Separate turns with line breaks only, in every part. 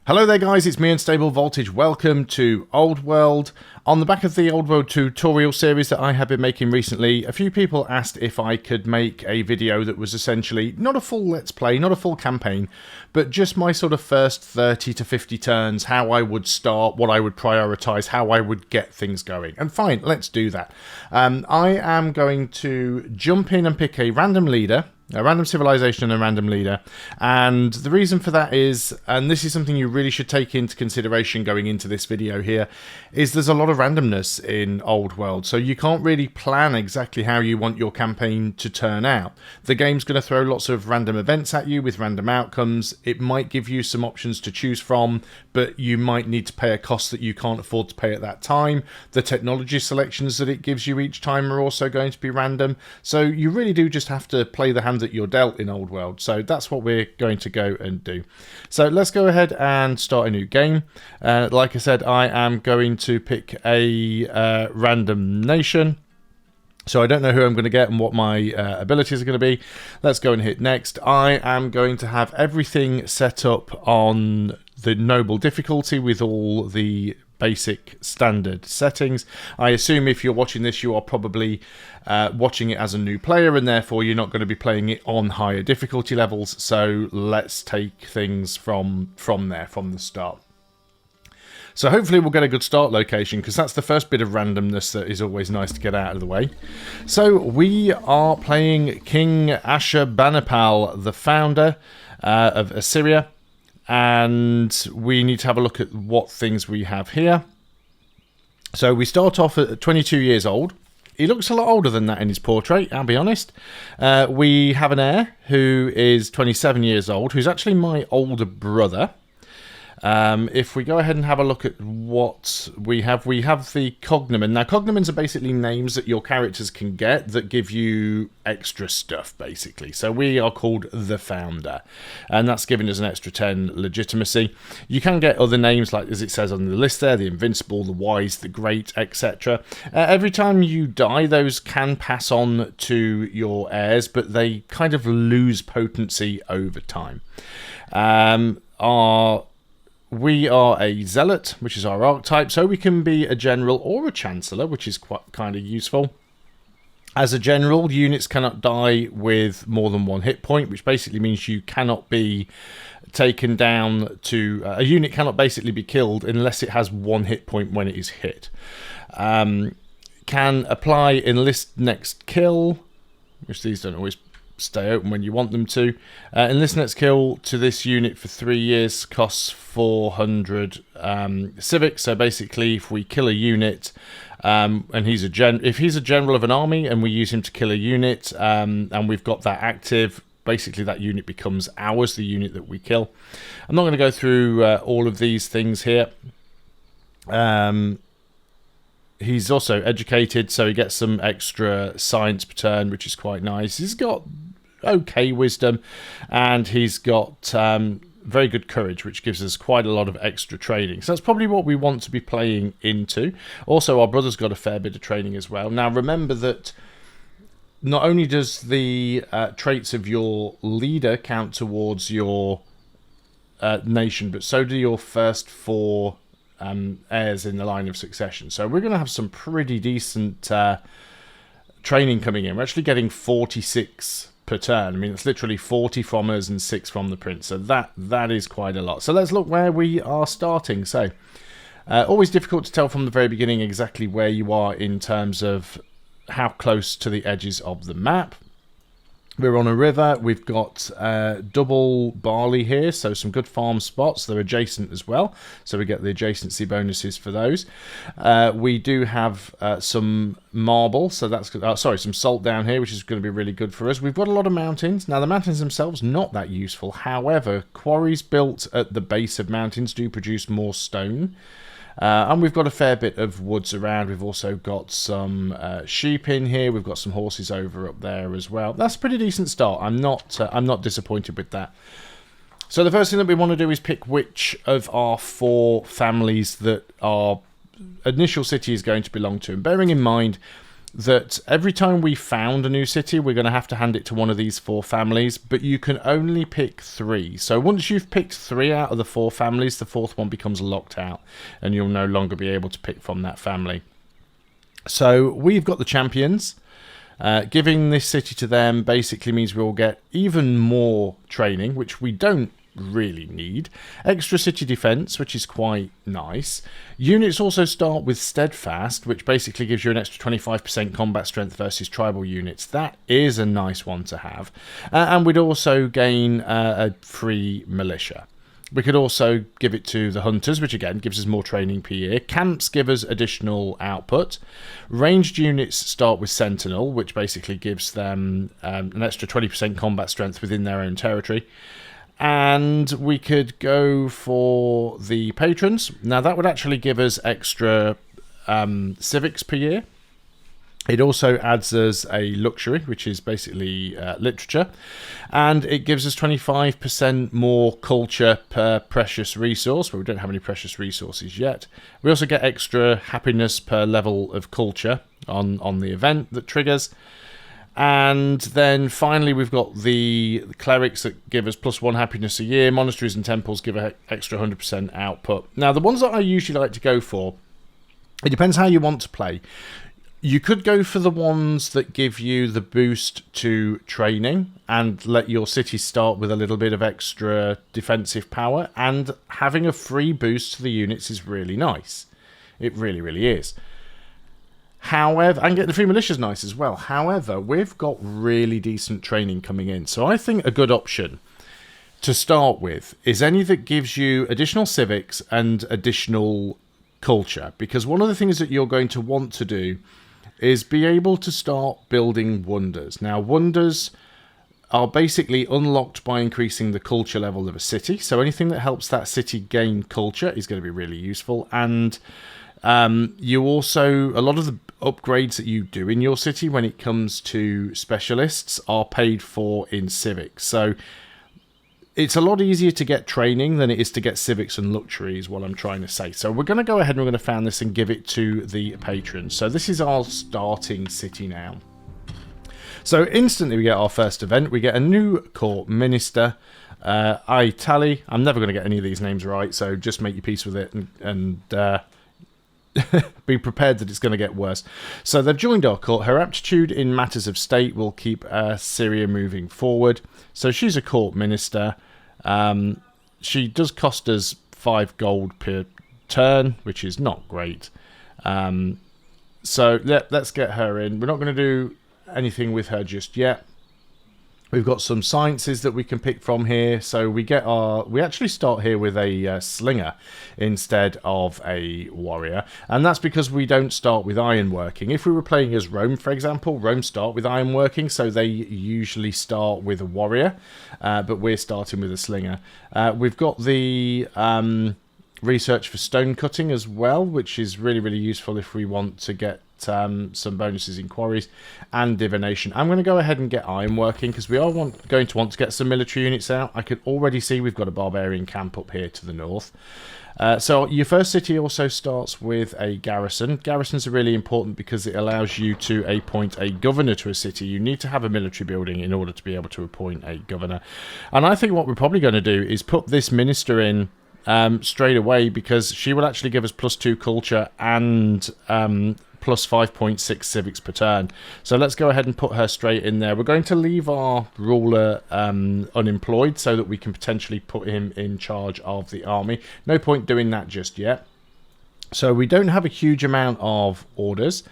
Hello there guys, it's me Unstable Voltage. Welcome to Old World. On the back of the Old World tutorial series that I have been making recently, a few people asked if I could make a video that was essentially not a full Let's Play, not a full campaign, but just my sort of first 30 to 50 turns, how I would start, what I would prioritise, how I would get things going. And fine, let's do that. I am going to jump in and pick a random leader, a random civilization and a random leader, and the reason for that is, and this is something you really should take into consideration going into this video here, is there's a lot of randomness in Old World, so you can't really plan exactly how you want your campaign to turn out. The game's going to throw lots of random events at you with random outcomes. It might give you some options to choose from, but you might need to pay a cost that you can't afford to pay at that time. The technology selections that it gives you each time are also going to be random, so you really do just have to play the hand that you're dealt in Old World. So that's what we're going to go and do. So let's go ahead and start a new game. Like I said, I am going to pick a random nation. So I don't know who I'm going to get and what my abilities are going to be. Let's go and hit next. I am going to have everything set up on the noble difficulty with all the basic standard settings. I assume if you're watching this, you are probably watching it as a new player, and therefore you're not going to be playing it on higher difficulty levels. So let's take things from there, from the start. So hopefully we'll get a good start location, because that's the first bit of randomness that is always nice to get out of the way. So we are playing King Ashurbanipal, the founder of Assyria. And we need to have a look at what things we have here. So we start off at 22 years old. He looks a lot older than that in his portrait, I'll be honest. We have an heir who is 27 years old, who's actually my older brother. If we go ahead and have a look at what we have the cognomen. Now, cognomens are basically names that your characters can get that give you extra stuff, basically. So we are called the Founder, and that's giving us an extra 10 legitimacy. You can get other names, like as it says on the list there, the Invincible, the Wise, the Great, etc. Every time you die, those can pass on to your heirs, but they kind of lose potency over time. We are a zealot, which is our archetype, so we can be a general or a chancellor, which is quite kind of useful. As a general, units cannot die with more than one hit point, which basically means you cannot be taken down to... a unit cannot basically be killed unless it has one hit point when it is hit. Can apply enlist next kill, which these don't always stay open when you want them to. Enlist next kill to this unit for 3 years costs 400 civic. So basically, if we kill a unit, and if he's a general of an army and we use him to kill a unit, and we've got that active, basically that unit becomes ours, the unit that we kill. I'm not going to go through all of these things here. He's also educated, so he gets some extra science per turn, which is quite nice. He's got okay wisdom, and he's got very good courage, which gives us quite a lot of extra training. So that's probably what we want to be playing into. Also, our brother's got a fair bit of training as well. Now, remember that not only does the traits of your leader count towards your nation, but so do your first 4 heirs in the line of succession. So we're going to have some pretty decent training coming in. We're actually getting 46 per turn. I mean, it's literally 40 from us and 6 from the prince. So that is quite a lot. So let's look where we are starting. So always difficult to tell from the very beginning exactly where you are in terms of how close to the edges of the map. We're on a river. We've got double barley here, so some good farm spots. They're adjacent as well, so we get the adjacency bonuses for those. We do have some marble, so that's some salt down here, which is going to be really good for us. We've got a lot of mountains. Now, the mountains themselves, not that useful. However, quarries built at the base of mountains do produce more stone. And we've got a fair bit of woods around. We've also got some sheep in here. We've got some horses over up there as well. That's a pretty decent start. I'm not disappointed with that. So the first thing that we want to do is pick which of our 4 families that our initial city is going to belong to. And bearing in mind, that every time we found a new city, we're going to have to hand it to one of these 4 families, but you can only pick 3. So once you've picked 3 out of the 4 families, the 4th one becomes locked out, and you'll no longer be able to pick from that family. So we've got the champions. Giving this city to them basically means we'll get even more training, which we don't really need. Extra city defense, which is quite nice. Units also start with steadfast, which basically gives you an extra 25% combat strength versus tribal units. That is a nice one to have. And we'd also gain a free militia. We could also give it to the hunters, which again gives us more training per year. Camps give us additional output. Ranged units start with sentinel, which basically gives them an extra 20% combat strength within their own territory. And we could go for the patrons. Now that would actually give us extra civics per year. It also adds us a luxury, which is basically literature. And it gives us 25% more culture per precious resource, but we don't have any precious resources yet. We also get extra happiness per level of culture on the event that triggers. And then finally, we've got the clerics that give us +1 happiness a year. Monasteries and temples give an extra 100% output. Now, the ones that I usually like to go for, it depends how you want to play. You could go for the ones that give you the boost to training and let your city start with a little bit of extra defensive power. And having a free boost to the units is really nice. It really, really is. However, and getting the free militia is nice as well. However, we've got really decent training coming in. So I think a good option to start with is any that gives you additional civics and additional culture. Because one of the things that you're going to want to do is be able to start building wonders. Now, wonders are basically unlocked by increasing the culture level of a city. So anything that helps that city gain culture is going to be really useful. And you also, a lot of the upgrades that you do in your city when it comes to specialists are paid for in civics. So it's a lot easier to get training than it is to get civics and luxury is what I'm trying to say. So we're going to go ahead and we're going to found this and give it to the patrons. So this is our starting city now. So instantly we get our first event. We get a new court minister. Tally. I'm never going to get any of these names right, so just make your peace with it and be prepared that it's going to get worse. So they've joined our court. Her aptitude in matters of state will keep Syria moving forward. So she's a court minister. She does cost us 5 gold per turn, which is not great. So let's get her in. We're not going to do anything with her just yet. We've got some sciences that we can pick from here. So we actually start here with a slinger instead of a warrior. And that's because we don't start with ironworking. If we were playing as Rome, for example, Rome start with ironworking. So they usually start with a warrior. But we're starting with a slinger. We've got the research for stone cutting as well, which is really, really useful if we want to get some bonuses in quarries and divination. I'm going to go ahead and get ironworking because we are going to want to get some military units out. I could already see we've got a barbarian camp up here to the north. So your first city also starts with a garrison. Garrisons are really important because it allows you to appoint a governor to a city. You need to have a military building in order to be able to appoint a governor. And I think what we're probably going to do is put this minister in straight away because she will actually give us +2 culture and plus 5.6 civics per turn. So let's go ahead and put her straight in there. We're going to leave our ruler unemployed so that we can potentially put him in charge of the army. No point doing that just yet. So we don't have a huge amount of orders,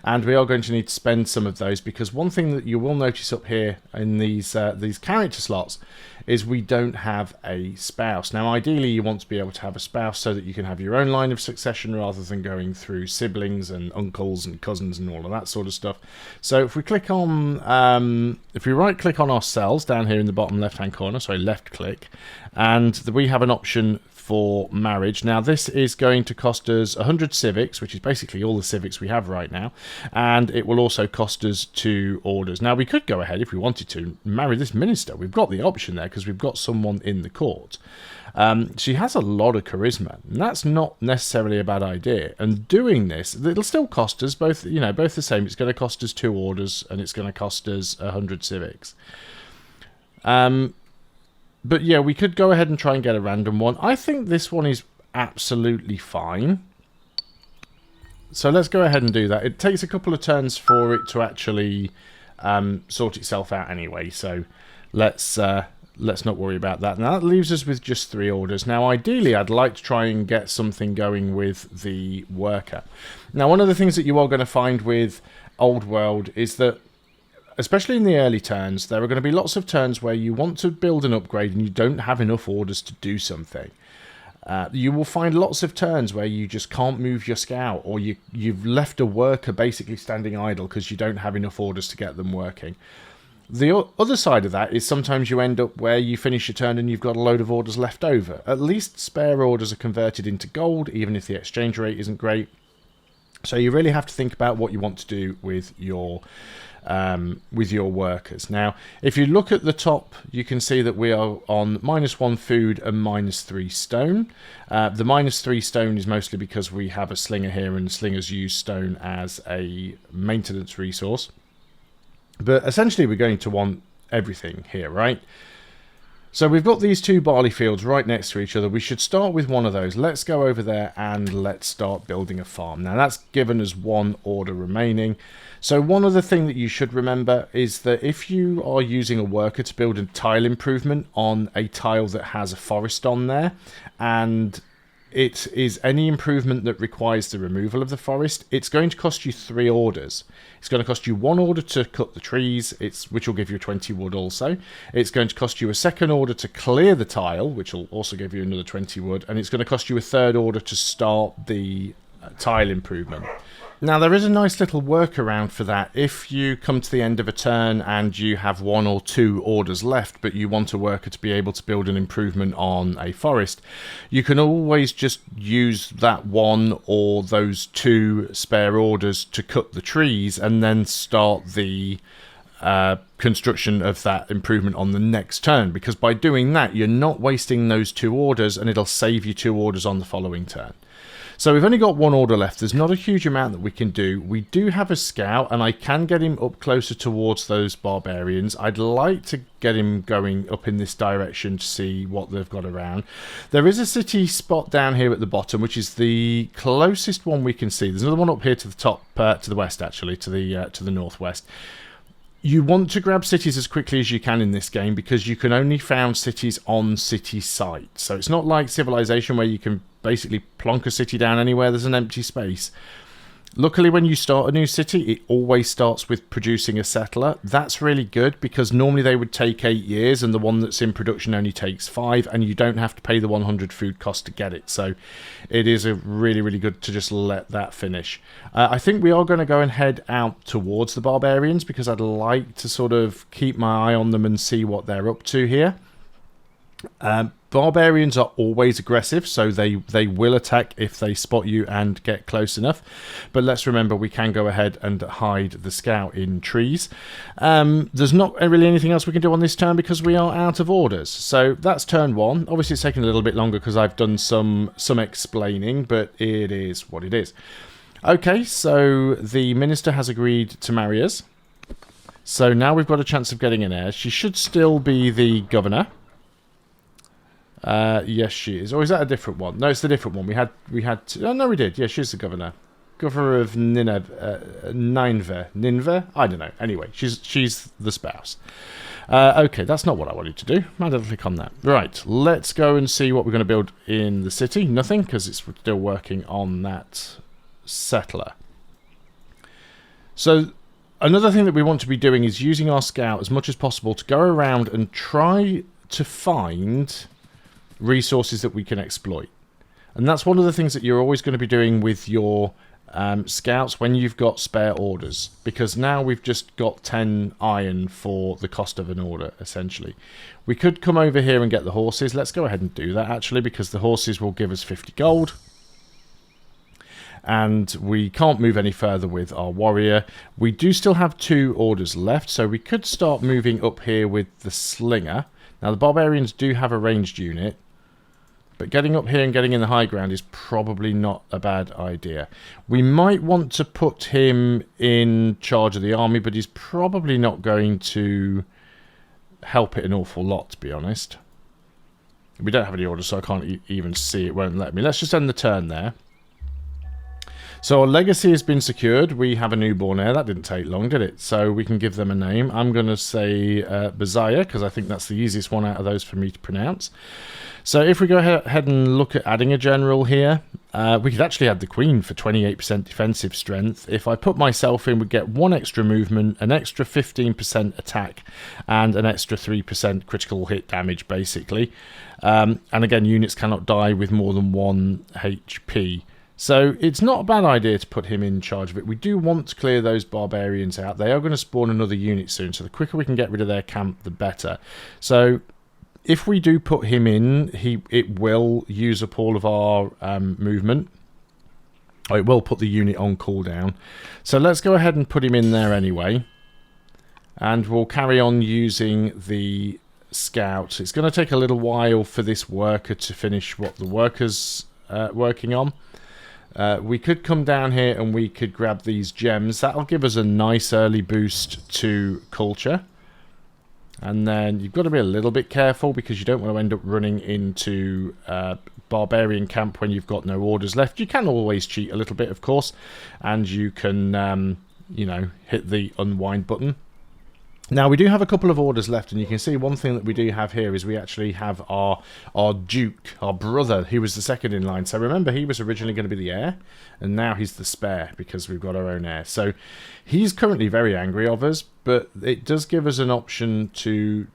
and we are going to need to spend some of those because one thing that you will notice up here in these character slots is we don't have a spouse. Now, ideally, you want to be able to have a spouse so that you can have your own line of succession rather than going through siblings and uncles and cousins and all of that sort of stuff. So if we click on, if we right-click on ourselves down here in the bottom left-hand corner, sorry, left-click, and we have an option for marriage. Now this is going to cost us 100 civics, which is basically all the civics we have right now, and it will also cost us 2 orders. Now we could go ahead if we wanted to marry this minister. We've got the option there because we've got someone in the court. She has a lot of charisma, and that's not necessarily a bad idea. And doing this, it'll still cost us both, both the same. It's going to cost us 2 orders, and it's going to cost us 100 civics. But yeah, we could go ahead and try and get a random one. I think this one is absolutely fine. So let's go ahead and do that. It takes a couple of turns for it to actually sort itself out anyway. So let's not worry about that. Now that leaves us with just 3 orders. Now ideally I'd like to try and get something going with the worker. Now one of the things that you are going to find with Old World is that, especially in the early turns, there are going to be lots of turns where you want to build an upgrade and you don't have enough orders to do something. You will find lots of turns where you just can't move your scout, or you've left a worker basically standing idle because you don't have enough orders to get them working. The other side of that is sometimes you end up where you finish your turn and you've got a load of orders left over. At least spare orders are converted into gold, even if the exchange rate isn't great. So you really have to think about what you want to do with your workers. Now, if you look at the top, you can see that we are on -1 food and -3 stone. The -3 stone is mostly because we have a slinger here, and slingers use stone as a maintenance resource. But essentially, we're going to want everything here, right? So we've got these 2 barley fields right next to each other. We should start with one of those. Let's go over there and let's start building a farm. Now that's given us 1 order remaining. So one other thing that you should remember is that if you are using a worker to build a tile improvement on a tile that has a forest on there, and it is any improvement that requires the removal of the forest, it's going to cost you 3 orders. It's going to cost you 1 order to cut the trees, which will give you 20 wood also. It's going to cost you a 2nd order to clear the tile, which will also give you another 20 wood. And it's going to cost you a 3rd order to start the tile improvement. Now, there is a nice little workaround for that. If you come to the end of a turn and you have 1 or 2 orders left, but you want a worker to be able to build an improvement on a forest, you can always just use that 1 or those 2 spare orders to cut the trees and then start the construction of that improvement on the next turn. Because by doing that, you're not wasting those 2 orders, and it'll save you 2 orders on the following turn. So we've only got 1 order left. There's not a huge amount that we can do. We do have a scout, and I can get him up closer towards those barbarians. I'd like to get him going up in this direction to see what they've got around. There is a city spot down here at the bottom, which is the closest one we can see. There's another one up here to the top, to the west actually, to the northwest. You want to grab cities as quickly as you can in this game, because you can only found cities on city site. So it's not like Civilization where you can basically plonk a city down anywhere there's an empty space. Luckily, when you start a new city, it always starts with producing a settler. That's really good, because normally they would take 8 years, and the one that's in production only takes 5, and you don't have to pay the 100 food cost to get it. So it is a really, really good to just let that finish. I think we are going to go and head out towards the barbarians, because I'd like to sort of keep my eye on them and see what they're up to here. Barbarians are always aggressive, so they will attack if they spot you and get close enough. But let's remember, we can go ahead and hide the scout in trees. There's not really anything else we can do on this turn because we are out of orders. So that's turn 1. Obviously it's taking a little bit longer because I've done some explaining, but it is what it is. Okay, so the minister has agreed to marry us. So now we've got a chance of getting an heir. She should still be the governor. Yes, she is. Or is that a different one? No, it's a different one. We had. Oh no, we did. Yeah, she's the governor. Governor of Nineveh. I don't know. Anyway, she's the spouse. Okay, that's not what I wanted to do. I don't click on that. Right, let's go and see what we're going to build in the city. Nothing, because it's still working on that settler. So another thing that we want to be doing is using our scout as much as possible to go around and try to find resources that we can exploit. And that's one of the things that you're always going to be doing with your scouts when you've got spare orders, because now we've just got 10 iron for the cost of an order, essentially. We could come over here and get the horses. Let's go ahead and do that, actually, because the horses will give us 50 gold. And we can't move any further with our warrior. We do still have 2 orders left, so we could start moving up here with the slinger. Now, the barbarians do have a ranged unit. But getting up here and getting in the high ground is probably not a bad idea. We might want to put him in charge of the army, but he's probably not going to help it an awful lot, to be honest. We don't have any orders, so I can't even see. It won't let me. Let's just end the turn there. So our legacy has been secured. We have a newborn heir. That didn't take long, did it? So we can give them a name. I'm going to say Bazaya, because I think that's the easiest one out of those for me to pronounce. So if we go ahead and look at adding a general here, we could actually add the Queen for 28% defensive strength. If I put myself in, we'd get 1 extra movement, an extra 15% attack, and an extra 3% critical hit damage, basically. And again, units cannot die with more than 1 HP. So it's not a bad idea to put him in charge of it. We do want to clear those barbarians out. They are going to spawn another unit soon, so the quicker we can get rid of their camp, the better. So if we do put him in, it will use up all of our movement. Oh, it will put the unit on cooldown. So let's go ahead and put him in there anyway. And we'll carry on using the scout. It's going to take a little while for this worker to finish what the worker's working on. We could come down here and we could grab these gems. That'll give us a nice early boost to culture. And then you've got to be a little bit careful because you don't want to end up running into barbarian camp when you've got no orders left. You can always cheat a little bit, of course, and you can, you know, hit the unwind button. Now, we do have a couple of orders left, and you can see one thing that we do have here is we actually have our Duke, our brother, who was the second in line. So remember, he was originally going to be the heir, and now he's the spare because we've got our own heir. So he's currently very angry of us, but it does give us an option to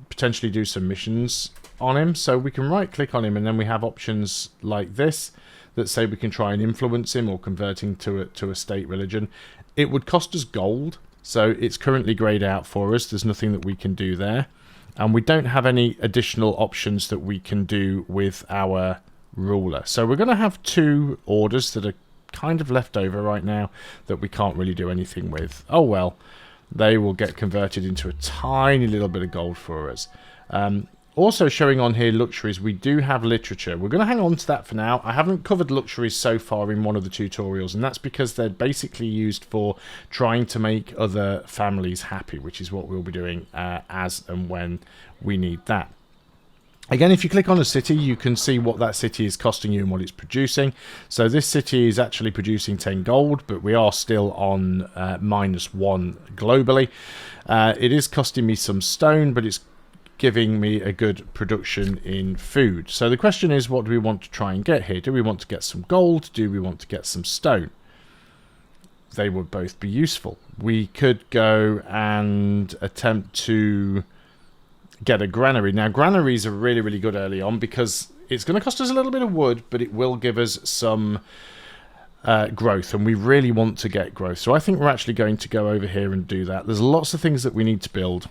potentially do some missions on him. So we can right-click on him, and then we have options like this that say we can try and influence him or convert him to a state religion. It would cost us gold. So it's currently greyed out for us. There's nothing that we can do there. And we don't have any additional options that we can do with our ruler. So we're going to have 2 orders that are kind of left over right now that we can't really do anything with. Oh well, they will get converted into a tiny little bit of gold for us. Also showing on here luxuries, we do have literature. We're going to hang on to that for now. I haven't covered luxuries so far in one of the tutorials, and that's because they're basically used for trying to make other families happy, which is what we'll be doing as and when we need that. Again, if you click on a city, you can see what that city is costing you and what it's producing. So this city is actually producing 10 gold, but we are still on -1 globally. It is costing me some stone, but it's giving me a good production in food. So the question is, what do we want to try and get here? Do we want to get some gold? Do we want to get some stone? They would both be useful. We could go and attempt to get a granary. Now, granaries are really, really good early on because it's going to cost us a little bit of wood, but it will give us some growth, and we really want to get growth. So I think we're actually going to go over here and do that. There's lots of things that we need to build.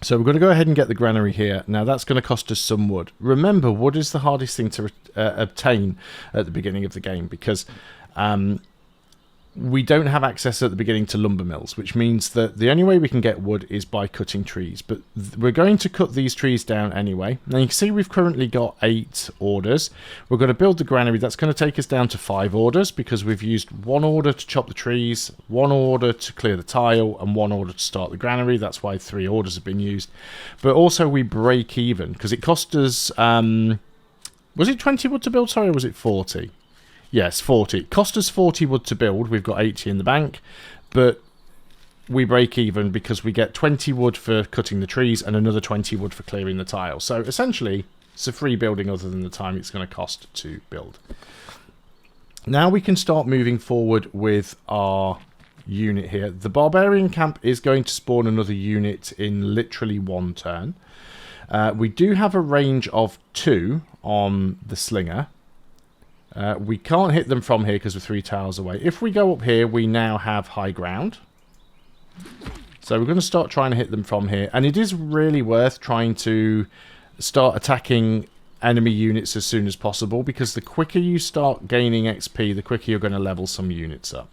So we're going to go ahead and get the granary here. Now that's going to cost us some wood. Remember, wood is the hardest thing to obtain at the beginning of the game because we don't have access at the beginning to lumber mills, which means that the only way we can get wood is by cutting trees. But we're going to cut these trees down anyway. Now you can see we've currently got 8 orders. We're going to build the granary. That's going to take us down to 5 orders because we've used 1 order to chop the trees, 1 order to clear the tile, and 1 order to start the granary. That's why 3 orders have been used. But also we break even because it cost us... was it 20 wood to build? Sorry, or was it 40? Yes, 40. It cost us 40 wood to build. We've got 80 in the bank. But we break even because we get 20 wood for cutting the trees and another 20 wood for clearing the tile. So essentially, it's a free building other than the time it's going to cost to build. Now we can start moving forward with our unit here. The barbarian camp is going to spawn another unit in literally 1 turn. We do have a range of 2 on the slinger. We can't hit them from here because we're 3 tiles away. If we go up here, we now have high ground. So we're going to start trying to hit them from here. And it is really worth trying to start attacking enemy units as soon as possible, because the quicker you start gaining XP, the quicker you're going to level some units up.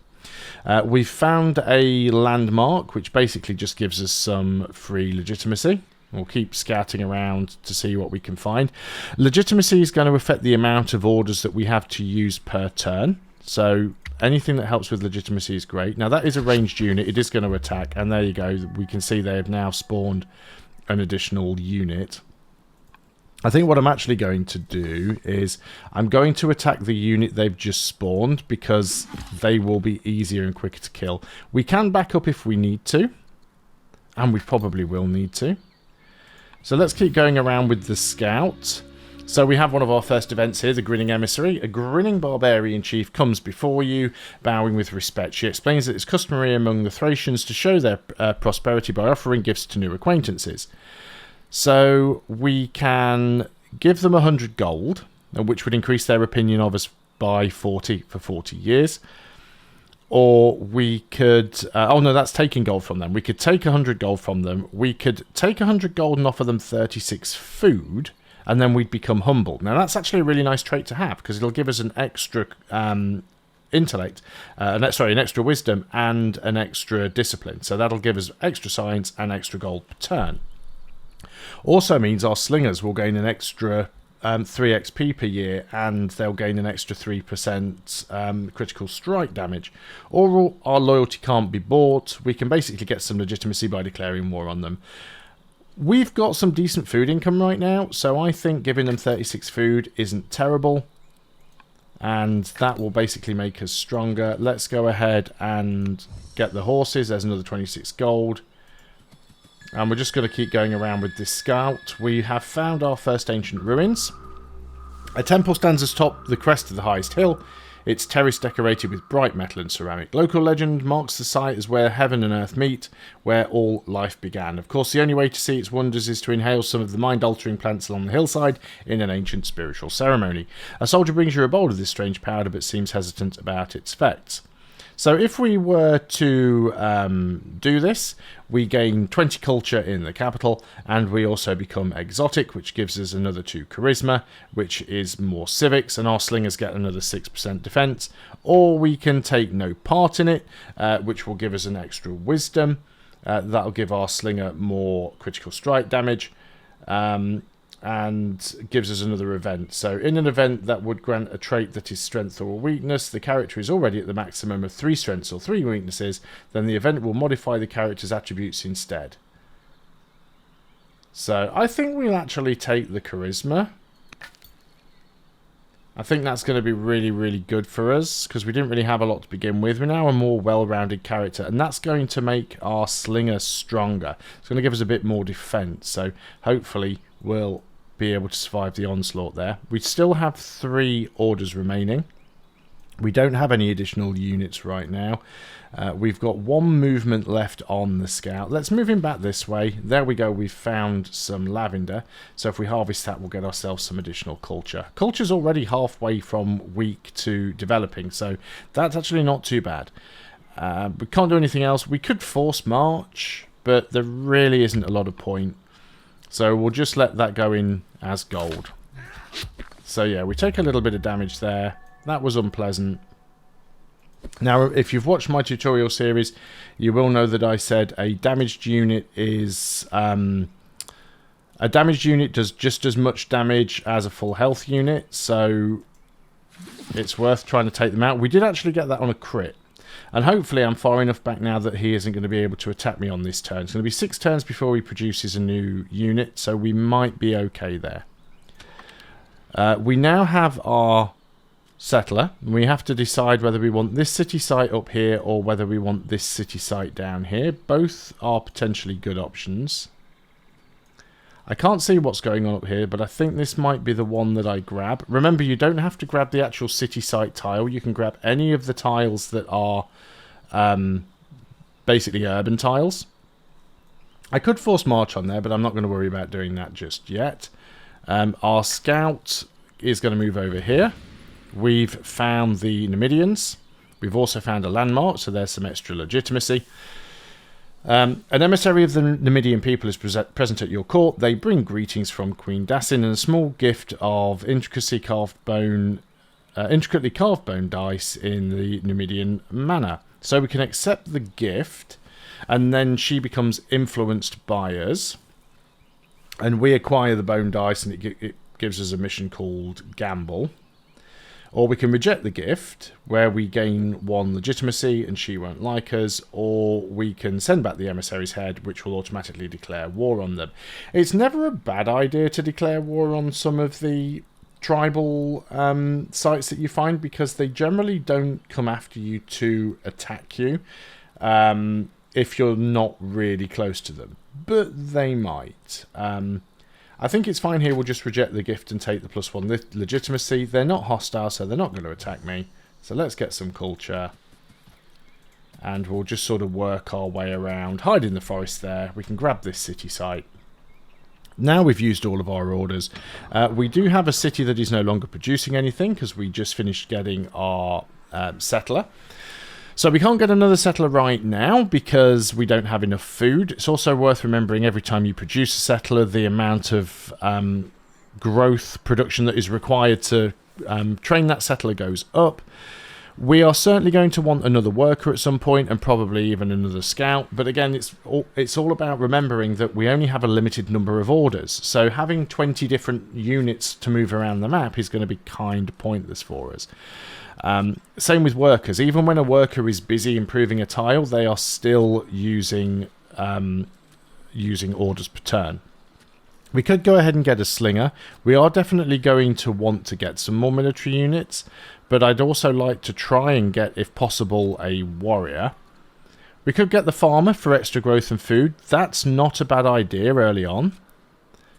We've found a landmark, which basically just gives us some free legitimacy. We'll keep scouting around to see what we can find. Legitimacy is going to affect the amount of orders that we have to use per turn. So anything that helps with legitimacy is great. Now that is a ranged unit. It is going to attack. And there you go. We can see they have now spawned an additional unit. I think what I'm actually going to do is I'm going to attack the unit they've just spawned because they will be easier and quicker to kill. We can back up if we need to. And we probably will need to. So let's keep going around with the scout. So we have one of our first events here, the Grinning Emissary. A grinning barbarian chief comes before you, bowing with respect. She explains that it's customary among the Thracians to show their prosperity by offering gifts to new acquaintances. So we can give them 100 gold, which would increase their opinion of us by 40 for 40 years. Or we could... oh no, that's taking gold from them. We could take 100 gold from them. We could take 100 gold and offer them 36 food, and then we'd become humble. Now that's actually a really nice trait to have, because it'll give us an extra intellect, an extra wisdom, and an extra discipline. So that'll give us extra science and extra gold per turn. Also means our slingers will gain an extra 3 XP per year, and they'll gain an extra 3% critical strike damage. Or our loyalty can't be bought. We can basically get some legitimacy by declaring war on them. We've got some decent food income right now, so I think giving them 36 food isn't terrible. And that will basically make us stronger. Let's go ahead and get the horses. There's another 26 gold. And we're just going to keep going around with this scout. We have found our first ancient ruins. A temple stands atop the crest of the highest hill. Its terrace decorated with bright metal and ceramic. Local legend marks the site as where heaven and earth meet, where all life began. Of course, the only way to see its wonders is to inhale some of the mind-altering plants along the hillside in an ancient spiritual ceremony. A soldier brings you a bowl of this strange powder, but seems hesitant about its effects. So if we were to do this, we gain 20 culture in the capital, and we also become exotic, which gives us another 2 charisma, which is more civics, and our slingers get another 6% defense. Or we can take no part in it, which will give us an extra wisdom. That'll give our slinger more critical strike damage. And gives us another event. So in an event that would grant a trait that is strength or weakness, the character is already at the maximum of 3 strengths or 3 weaknesses, then the event will modify the character's attributes instead. So I think we'll actually take the charisma. I think that's going to be really, really good for us, because we didn't really have a lot to begin with. We're now a more well-rounded character, and that's going to make our slinger stronger. It's going to give us a bit more defense, so hopefully we'll be able to survive the onslaught there. We still have 3 orders remaining. We don't have any additional units right now. We've got 1 movement left on the scout. Let's move him back this way. There we go. We've found some lavender. So if we harvest that, we'll get ourselves some additional culture. Culture's already halfway from weak to developing, so that's actually not too bad. We can't do anything else. We could force march, but there really isn't a lot of point. So we'll just let that go in as gold. So yeah, we take a little bit of damage there. That was unpleasant. Now, if you've watched my tutorial series, you will know that I said a damaged unit is... a damaged unit does just as much damage as a full health unit, so it's worth trying to take them out. We did actually get that on a crit. And hopefully I'm far enough back now that he isn't going to be able to attack me on this turn. It's going to be 6 turns before he produces a new unit, so we might be okay there. We now have our settler. We have to decide whether we want this city site up here or whether we want this city site down here. Both are potentially good options. I can't see what's going on up here, but I think this might be the one that I grab. Remember, you don't have to grab the actual city site tile. You can grab any of the tiles that are basically urban tiles. I could force march on there, but I'm not going to worry about doing that just yet. Our scout is going to move over here. We've found the Numidians. We've also found a landmark, so there's some extra legitimacy. An emissary of the Numidian people is present at your court. They bring greetings from Queen Dassin and a small gift of intricately carved bone dice in the Numidian manner. So we can accept the gift, and then she becomes influenced by us. and we acquire the bone dice, and it gives us a mission called Gamble. Or we can reject the gift, where we gain 1 legitimacy and she won't like us. Or we can send back the emissary's head, which will automatically declare war on them. It's never a bad idea to declare war on some of the tribal sites that you find, because they generally don't come after you to attack you if you're not really close to them. But they might. I think it's fine here. We'll just reject the gift and take the +1 legitimacy. They're not hostile, so they're not going to attack me. So let's get some culture. And we'll just sort of work our way around. Hide in the forest there. We can grab this city site. Now we've used all of our orders. We do have a city that is no longer producing anything, because we just finished getting our settler. So we can't get another settler right now because we don't have enough food. It's also worth remembering every time you produce a settler, the amount of growth production that is required to train that settler goes up. We are certainly going to want another worker at some point, and probably even another scout. But again, it's all about remembering that we only have a limited number of orders. So having 20 different units to move around the map is going to be kind of pointless for us. Same with workers. Even when a worker is busy improving a tile, they are still using orders per turn. We could go ahead and get a slinger. We are definitely going to want to get some more military units, but I'd also like to try and get, if possible, a warrior. We could get the farmer for extra growth and food. That's not a bad idea early on.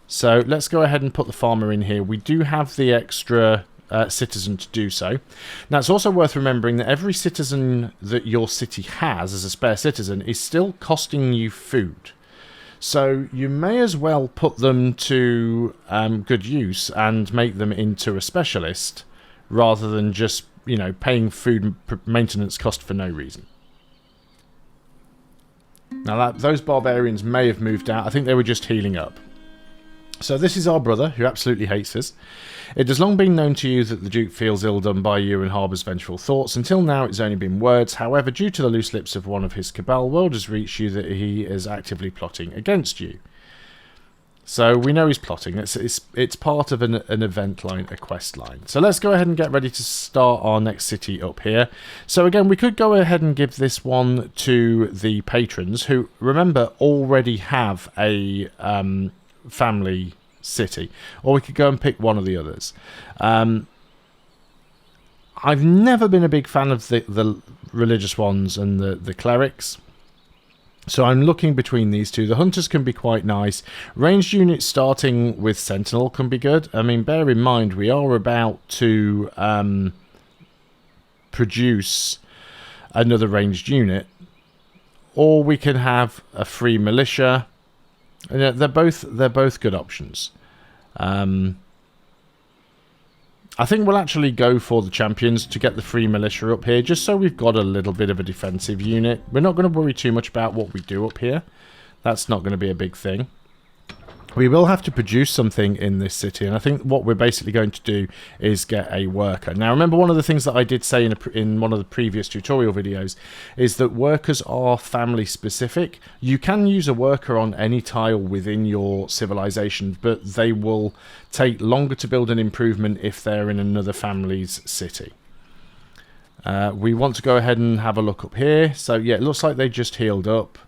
So let's go ahead and put the farmer in here. We do have the extra citizen to do so. Now, it's also worth remembering that every citizen that your city has as a spare citizen is still costing you food. So you may as well put them to good use and make them into a specialist, rather than just, you know, paying food maintenance cost for no reason. Now, those barbarians may have moved out. I think they were just healing up. So this is our brother, who absolutely hates us. It has long been known to you that the Duke feels ill done by you and harbours vengeful thoughts. Until now, it's only been words. However, due to the loose lips of one of his cabal, word has reached you that he is actively plotting against you. So we know he's plotting. It's part of an event line, a quest line. So let's go ahead and get ready to start our next city up here. So again, we could go ahead and give this one to the patrons, who, remember, already have a family city. Or we could go and pick one of the others. I've never been a big fan of the religious ones and the clerics. So I'm looking between these two. The hunters can be quite nice. Ranged units starting with sentinel can be good. I mean, bear in mind, we are about to produce another ranged unit. Or we can have a free militia. And they're both good options. I think we'll actually go for the champions to get the free militia up here, just so we've got a little bit of a defensive unit. We're not going to worry too much about what we do up here. That's not going to be a big thing. We will have to produce something in this city, and I think what we're basically going to do is get a worker. Now, remember, one of the things that I did say in one of the previous tutorial videos is that workers are family specific. You can use a worker on any tile within your civilization, but they will take longer to build an improvement if they're in another family's city. We want to go ahead and have a look up here. So yeah, it looks like they just healed up.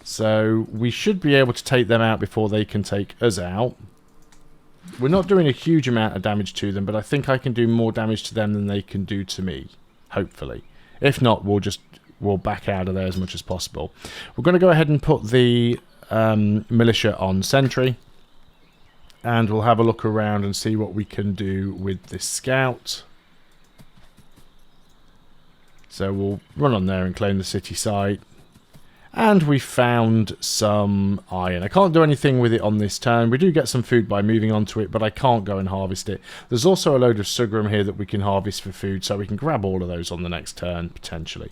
So we should be able to take them out before they can take us out. We're not doing a huge amount of damage to them, but I think I can do more damage to them than they can do to me, hopefully. If not, we'll back out of there as much as possible. We're going to go ahead and put the militia on sentry, and we'll have a look around and see what we can do with this scout. So we'll run on there and claim the city site. And we found some iron. I can't do anything with it on this turn. We do get some food by moving onto it, but I can't go and harvest it. There's also a load of sugrum here that we can harvest for food, so we can grab all of those on the next turn, potentially.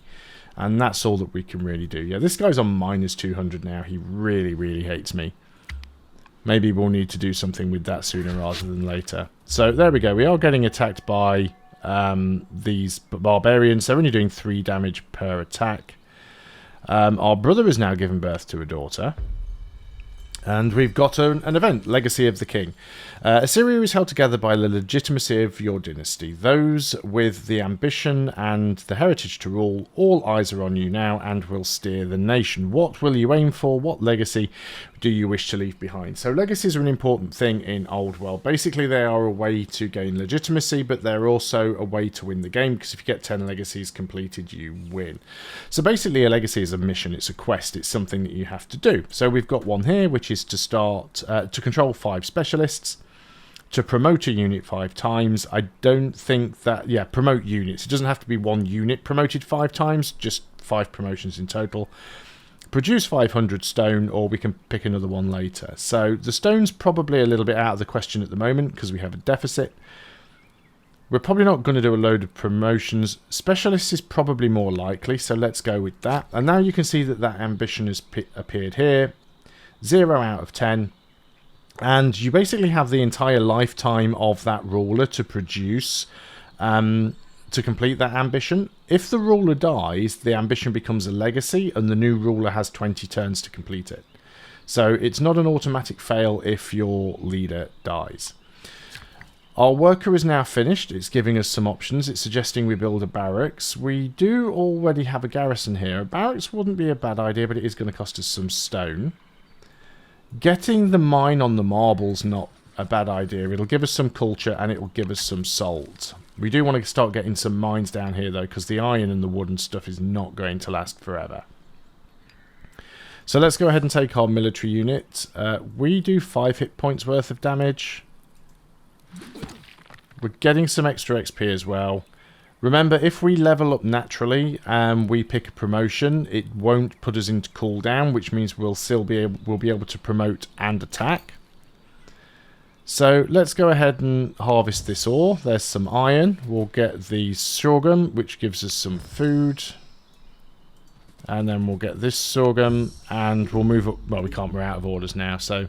And that's all that we can really do. Yeah, this guy's on minus 200 now. He really, really hates me. Maybe we'll need to do something with that sooner rather than later. So there we go. We are getting attacked by these barbarians. They're only doing 3 damage per attack. Our brother has now given birth to a daughter. And we've got an event, Legacy of the King. Assyria is held together by the legitimacy of your dynasty. Those with the ambition and the heritage to rule, all eyes are on you now and will steer the nation. What will you aim for? What legacy do you wish to leave behind? So legacies are an important thing in Old World. Basically, they are a way to gain legitimacy, but they're also a way to win the game, because if you get 10 legacies completed, you win. So basically, a legacy is a mission. It's a quest. It's something that you have to do. So we've got one here, which is to start to control 5 specialists, to promote a unit 5 times. I don't think that... Yeah, promote units. It doesn't have to be one unit promoted 5 times, just 5 promotions in total. Produce 500 stone, or we can pick another one later. So the stone's probably a little bit out of the question at the moment because we have a deficit. We're probably not going to do a load of promotions. Specialists is probably more likely, so let's go with that. And now you can see that that ambition has appeared here. 0 out of 10. And you basically have the entire lifetime of that ruler to produce, to complete that ambition. If the ruler dies, the ambition becomes a legacy, and the new ruler has 20 turns to complete it. So it's not an automatic fail if your leader dies. Our worker is now finished. It's giving us some options. It's suggesting we build a barracks. We do already have a garrison here. A barracks wouldn't be a bad idea, but it is going to cost us some stone. Getting the mine on the marble's not a bad idea. It'll give us some culture and it will give us some salt. We do want to start getting some mines down here though, because the iron and the wood and stuff is not going to last forever. So let's go ahead and take our military unit. We do 5 hit points worth of damage. We're getting some extra XP as well. Remember, if we level up naturally and we pick a promotion, it won't put us into cooldown, which means we'll be able to promote and attack. So let's go ahead and harvest this ore. There's some iron. We'll get the sorghum, which gives us some food. And then we'll get this sorghum and we'll move up. Well, we can't, we're out of orders now, so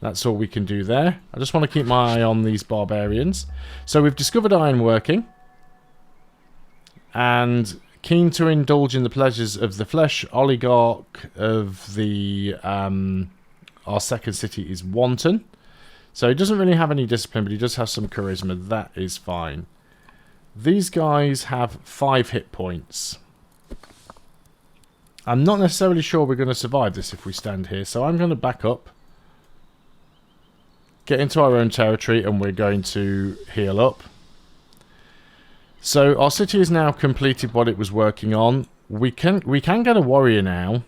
that's all we can do there. I just want to keep my eye on these barbarians. So we've discovered iron working. And keen to indulge in the pleasures of the flesh, oligarch of the our second city is wanton. So he doesn't really have any discipline, but he does have some charisma. That is fine. These guys have 5 hit points. I'm not necessarily sure we're going to survive this if we stand here, so I'm going to back up, get into our own territory, and we're going to heal up. So our city has now completed what it was working on. We can get a warrior now,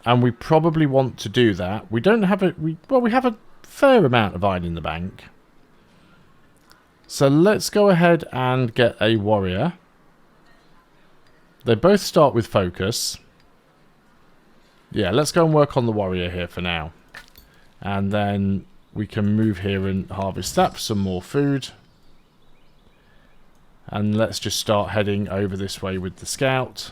and we probably want to do that. We don't have we have a fair amount of iron in the bank. So let's go ahead and get a warrior. They both start with focus. Yeah, let's go and work on the warrior here for now. And then we can move here and harvest that for some more food. And let's just start heading over this way with the scout.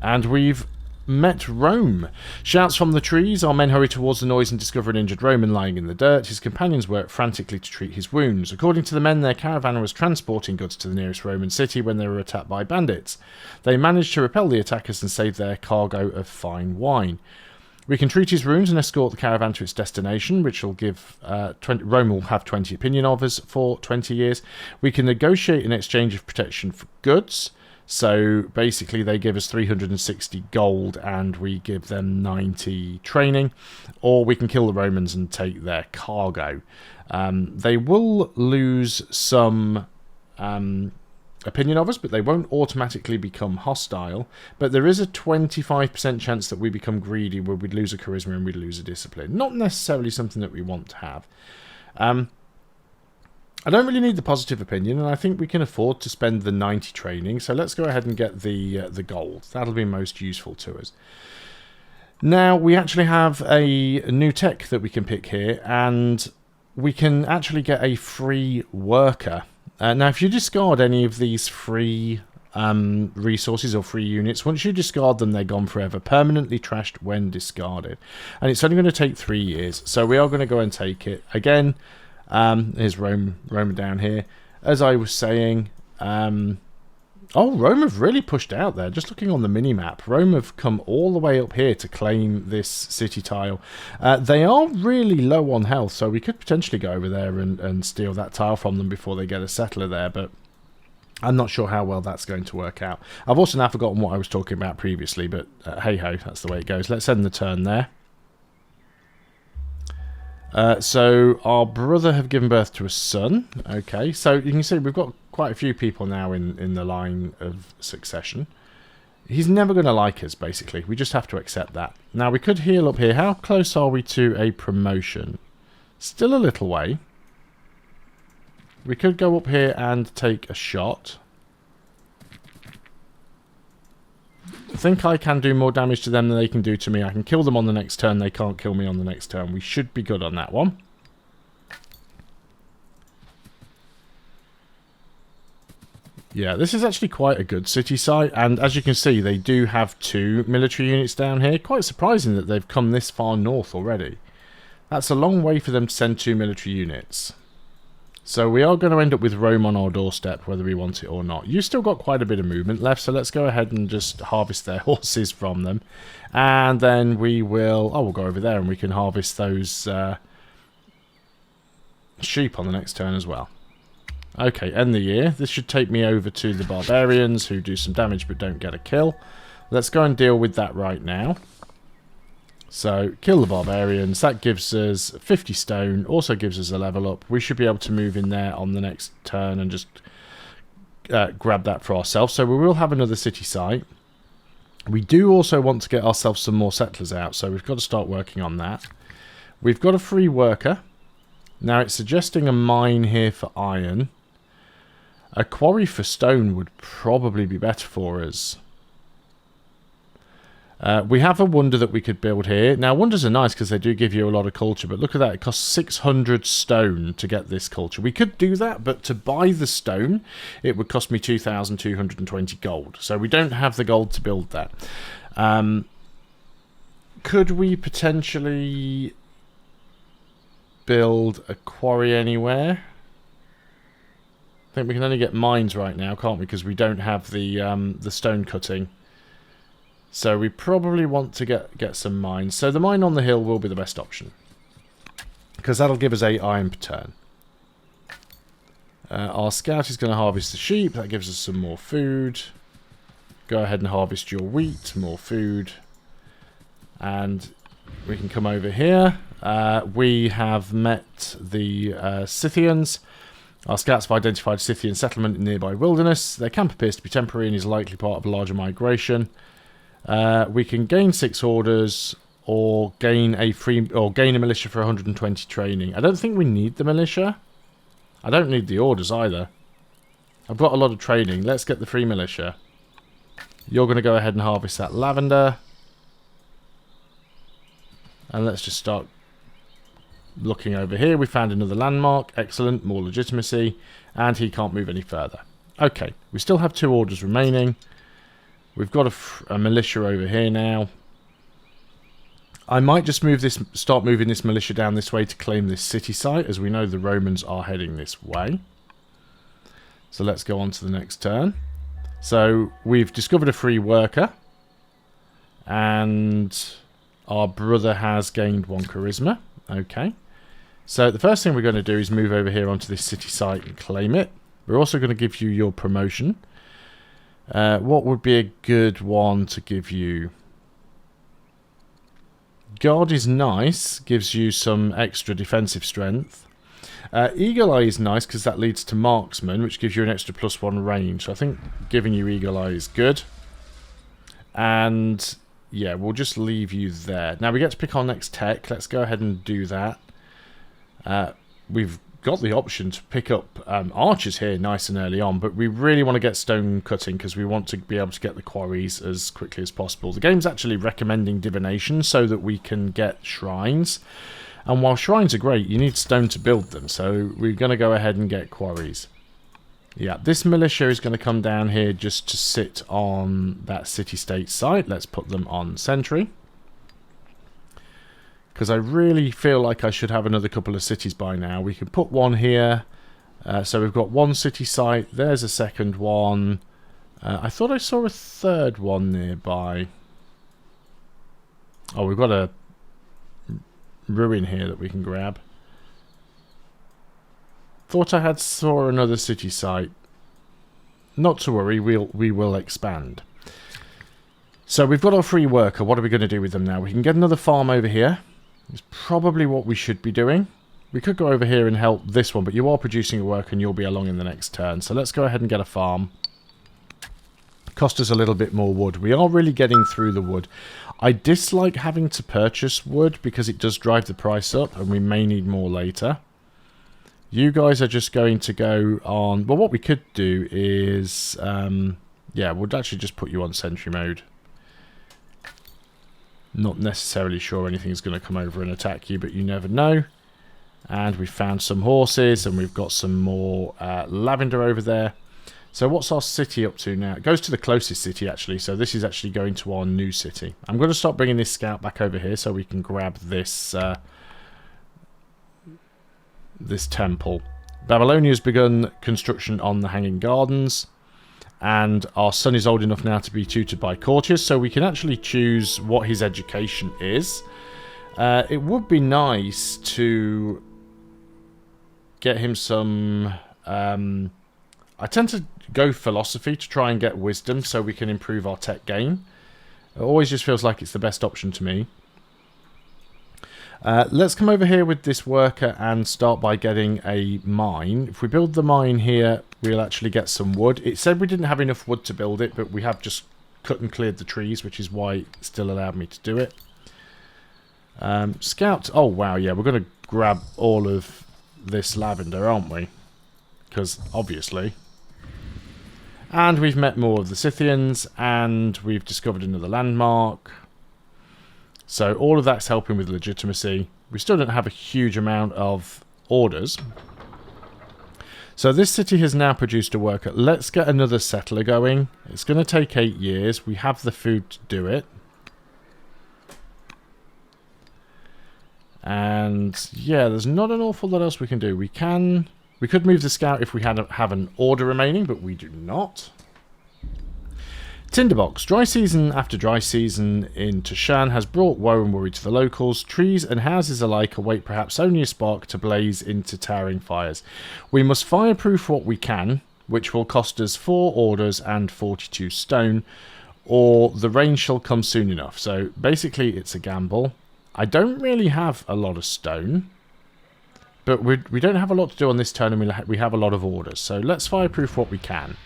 And we've met Rome. Shouts from the trees. Our men hurry towards the noise and discover an injured Roman lying in the dirt. His companions work frantically to treat his wounds. According to the men, their caravan was transporting goods to the nearest Roman city when they were attacked by bandits. They managed to repel the attackers and save their cargo of fine wine. We can treat his wounds and escort the caravan to its destination, which will give Rome will have 20 opinion of us for 20 years. We can negotiate an exchange of protection for goods. So basically they give us 360 gold and we give them 90 training. Or we can kill the Romans and take their cargo. They will lose some opinion of us, but they won't automatically become hostile. But there is a 25% chance that we become greedy, where we'd lose a charisma and we'd lose a discipline. Not necessarily something that we want to have. I don't really need the positive opinion, and I think we can afford to spend the 90 training. So let's go ahead and get the gold. That'll be most useful to us. Now we actually have a new tech that we can pick here, and we can actually get a free worker. Now, if you discard any of these free resources or free units, once you discard them, they're gone forever. Permanently trashed when discarded. And it's only going to take 3 years. So we are going to go and take it. Again, here's Rome down here. As I was saying, Oh, Rome have really pushed out there. Just looking on the mini-map, Rome have come all the way up here to claim this city tile. They are really low on health, so we could potentially go over there and steal that tile from them before they get a settler there, but I'm not sure how well that's going to work out. I've also now forgotten what I was talking about previously, but hey-ho, that's the way it goes. Let's end the turn there. So our brother have given birth to a son. Okay, so you can see we've got quite a few people now in the line of succession. He's never going to like us, basically. We just have to accept that. Now, we could heal up here. How close are we to a promotion? Still a little way. We could go up here and take a shot. I think I can do more damage to them than they can do to me. I can kill them on the next turn. They can't kill me on the next turn. We should be good on that one. Yeah, this is actually quite a good city site. And as you can see, they do have 2 military units down here. Quite surprising that they've come this far north already. That's a long way for them to send 2 military units. So we are going to end up with Rome on our doorstep, whether we want it or not. You've still got quite a bit of movement left, so let's go ahead and just harvest their horses from them. And then we will... Oh, we'll go over there and we can harvest those sheep on the next turn as well. Okay, end the year. This should take me over to the barbarians, who do some damage but don't get a kill. Let's go and deal with that right now. So, kill the barbarians. That gives us 50 stone. Also gives us a level up. We should be able to move in there on the next turn and just grab that for ourselves. So we will have another city site. We do also want to get ourselves some more settlers out. So we've got to start working on that. We've got a free worker. Now it's suggesting a mine here for iron. A quarry for stone would probably be better for us. We have a wonder that we could build here. Now, wonders are nice because they do give you a lot of culture, but look at that. It costs 600 stone to get this culture. We could do that, but to buy the stone, it would cost me 2,220 gold. So we don't have the gold to build that. Could we potentially build a quarry anywhere? I think we can only get mines right now, can't we? Because we don't have the stone cutting. So we probably want to get some mines. So the mine on the hill will be the best option, because that'll give us 8 iron per turn. Our scout is going to harvest the sheep. That gives us some more food. Go ahead and harvest your wheat. More food. And we can come over here. We have met the Scythians. Our scouts have identified a Scythian settlement in nearby wilderness. Their camp appears to be temporary and is likely part of a larger migration. We can gain 6 orders or gain a militia for 120 training. I don't think we need the militia. I don't need the orders either. I've got a lot of training. Let's get the free militia. You're going to go ahead and harvest that lavender. And let's just start looking over here. We found another landmark. Excellent. More legitimacy. And he can't move any further. Okay. We still have 2 orders remaining. We've got a militia over here now. I might just start moving this militia down this way to claim this city site, as we know the Romans are heading this way. So let's go on to the next turn. So we've discovered a free worker. And our brother has gained 1 charisma. Okay. So the first thing we're going to do is move over here onto this city site and claim it. We're also going to give you your promotion. What would be a good one to give you? Guard is nice, gives you some extra defensive strength. Eagle Eye is nice because that leads to Marksman, which gives you an extra +1 range. So I think giving you Eagle Eye is good. And yeah, we'll just leave you there. Now we get to pick our next tech. Let's go ahead and do that. We've got the option to pick up archers here nice and early on, but we really want to get stone cutting because we want to be able to get the quarries as quickly as possible. The game's actually recommending divination so that we can get shrines, and while shrines are great, you need stone to build them, so we're going to go ahead and get quarries. Yeah, this militia is going to come down here just to sit on that city-state site. Let's put them on sentry, because I really feel like I should have another couple of cities by now. We can put one here. So we've got 1 city site. There's a second one. I thought I saw a third one nearby. Oh, we've got a ruin here that we can grab. Thought I saw another city site. Not to worry, we will expand. So we've got our free worker. What are we going to do with them now? We can get another farm over here. It's probably what we should be doing. We could go over here and help this one, but you are producing a worker and you'll be along in the next turn. So let's go ahead and get a farm. Cost us a little bit more wood. We are really getting through the wood. I dislike having to purchase wood because it does drive the price up and we may need more later. You guys are just going to go on... Well, what we could do is... yeah, we'll actually just put you on sentry mode. Not necessarily sure anything's going to come over and attack you, but you never know. And we found some horses and we've got some more lavender over there. So what's our city up to now? It goes to the closest city, actually. So this is actually going to our new city. I'm going to start bringing this scout back over here so we can grab this this temple. Babylonia's begun construction on the Hanging Gardens. And our son is old enough now to be tutored by courtiers. So we can actually choose what his education is. It would be nice to get him some... I tend to go philosophy to try and get wisdom so we can improve our tech game. It always just feels like it's the best option to me. Let's come over here with this worker and start by getting a mine. If we build the mine here, we'll actually get some wood. It said we didn't have enough wood to build it, but we have just cut and cleared the trees, which is why it still allowed me to do it. Scout. Oh, wow, yeah, we're going to grab all of this lavender, aren't we? Because, obviously. And we've met more of the Scythians, and we've discovered another landmark. So all of that's helping with legitimacy. We still don't have a huge amount of orders. So this city has now produced a worker. Let's get another settler going. It's going to take 8 years. We have the food to do it. And yeah, there's not an awful lot else we can do. We could move the scout if we have an order remaining, but we do not. Tinderbox. Dry season after dry season in Tushan has brought woe and worry to the locals. Trees and houses alike await perhaps only a spark to blaze into towering fires. We must fireproof what we can, which will cost us 4 orders and 42 stone, or the rain shall come soon enough. So basically it's a gamble. I don't really have a lot of stone, but we don't have a lot to do on this turn, and we have a lot of orders. So let's fireproof what we can.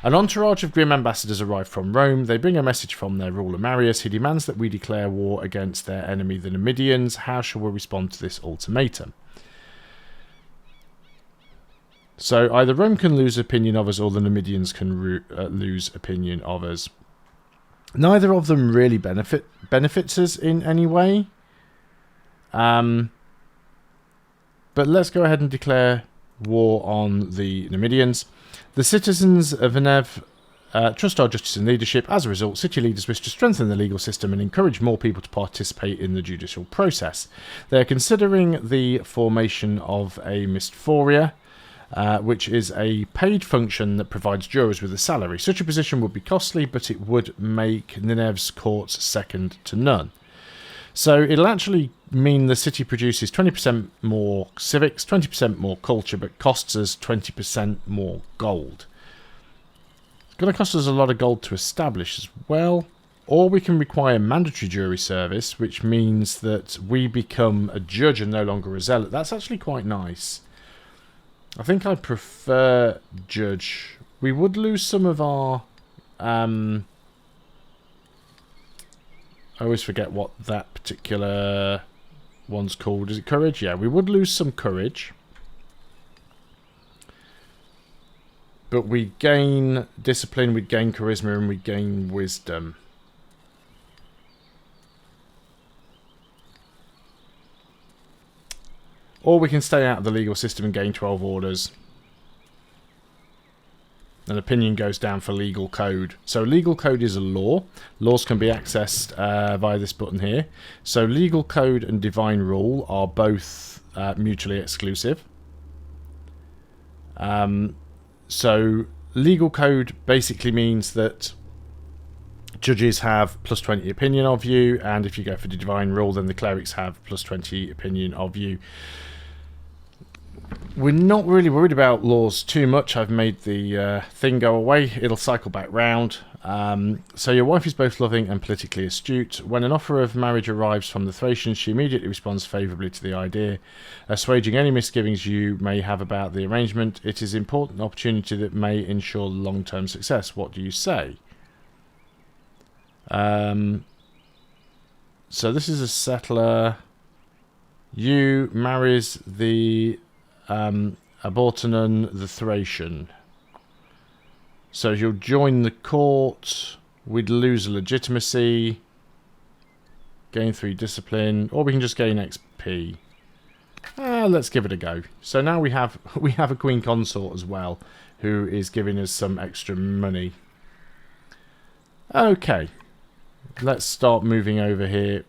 An entourage of grim ambassadors arrive from Rome. They bring a message from their ruler Marius. He demands that we declare war against their enemy, the Numidians. How shall we respond to this ultimatum? So either Rome can lose opinion of us, or the Numidians can lose opinion of us. Neither of them really benefits us in any way. But let's go ahead and declare war on the Numidians. The citizens of Venev trust our justice and leadership. As a result, city leaders wish to strengthen the legal system and encourage more people to participate in the judicial process. They are considering the formation of a Mistforia, which is a paid function that provides jurors with a salary. Such a position would be costly, but it would make Nineveh's courts second to none. So it'll actually mean the city produces 20% more civics, 20% more culture, but costs us 20% more gold. It's going to cost us a lot of gold to establish as well. Or we can require mandatory jury service, which means that we become a judge and no longer a zealot. That's actually quite nice. I think I prefer judge. We would lose some of our... I always forget what that particular one's called. Is it courage? Yeah, we would lose some courage. But we gain discipline, we gain charisma, and we gain wisdom. Or we can stay out of the legal system and gain 12 orders. An opinion goes down for legal code. So legal code is a law. Laws can be accessed via this button here. So legal code and divine rule are both mutually exclusive. So legal code basically means that judges have plus 20 opinion of you, and if you go for the divine rule, then the clerics have plus 20 opinion of you. We're not really worried about laws too much. I've made the thing go away. It'll cycle back round. So your wife is both loving and politically astute. When an offer of marriage arrives from the Thracians, she immediately responds favourably to the idea, assuaging any misgivings you may have about the arrangement. It is an important opportunity that may ensure long-term success. What do you say? So this is a settler. You marries the Abortanon the Thracian. So you'll join the court. We'd lose a legitimacy. Gain 3 discipline. Or we can just gain XP. Let's give it a go. So now we have a queen consort as well, who is giving us some extra money. Okay. Let's start moving over here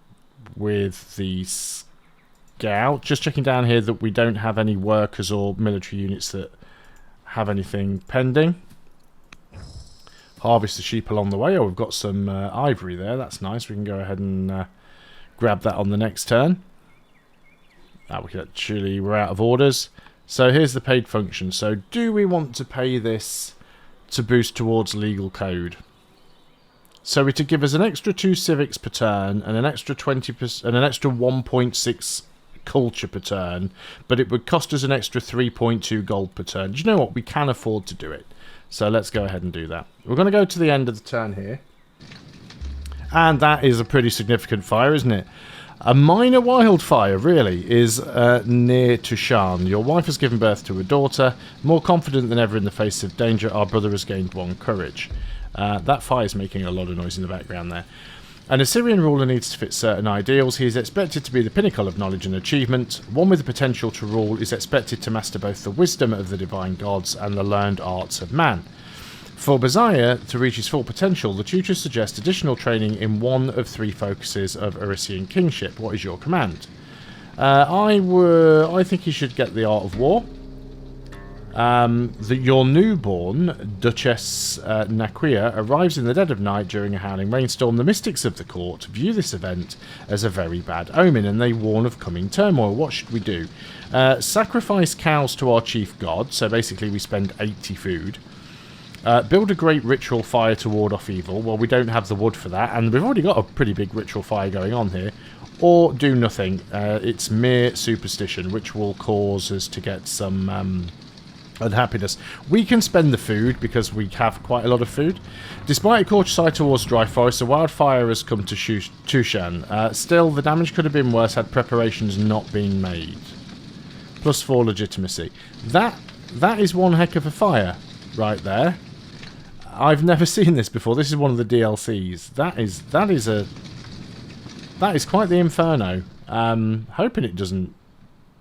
with the scout. Just checking down here that we don't have any workers or military units that have anything pending. Harvest the sheep along the way. Oh, we've got some ivory there. That's nice. We can go ahead and grab that on the next turn. We're out of orders. So here's the paid function. So do we want to pay this to boost towards legal code? So it would give us an extra 2 civics per turn and an extra 20% and an extra 1.6 culture per turn, but it would cost us an extra 3.2 gold per turn. Do you know what? We can afford to do it. So let's go ahead and do that. We're going to go to the end of the turn here. And that is a pretty significant fire, isn't it? A minor wildfire, really, is near Tushan. Your wife has given birth to a daughter. More confident than ever in the face of danger, our brother has gained 1 courage. That fire is making a lot of noise in the background there. An Assyrian ruler needs to fit certain ideals. He is expected to be the pinnacle of knowledge and achievement. One with the potential to rule is expected to master both the wisdom of the divine gods and the learned arts of man. For Baziah to reach his full potential, the tutors suggest additional training in one of 3 focuses of Arisian kingship. What is your command? I think he should get the art of war. Your newborn, Duchess Naquia, arrives in the dead of night during a howling rainstorm. The mystics of the court view this event as a very bad omen, and they warn of coming turmoil. What should we do? Sacrifice cows to our chief god, so basically we spend 80 food. Build a great ritual fire to ward off evil. Well, we don't have the wood for that, and we've already got a pretty big ritual fire going on here. Or do nothing. It's mere superstition, which will cause us to get some unhappiness. We can spend the food because we have quite a lot of food. Despite a cautious eye towards dry forest, a wildfire has come to Tushan. Still, the damage could have been worse had preparations not been made. Plus 4 legitimacy. That is one heck of a fire right there. I've never seen this before. This is one of the DLCs. That is quite the inferno. Hoping it doesn't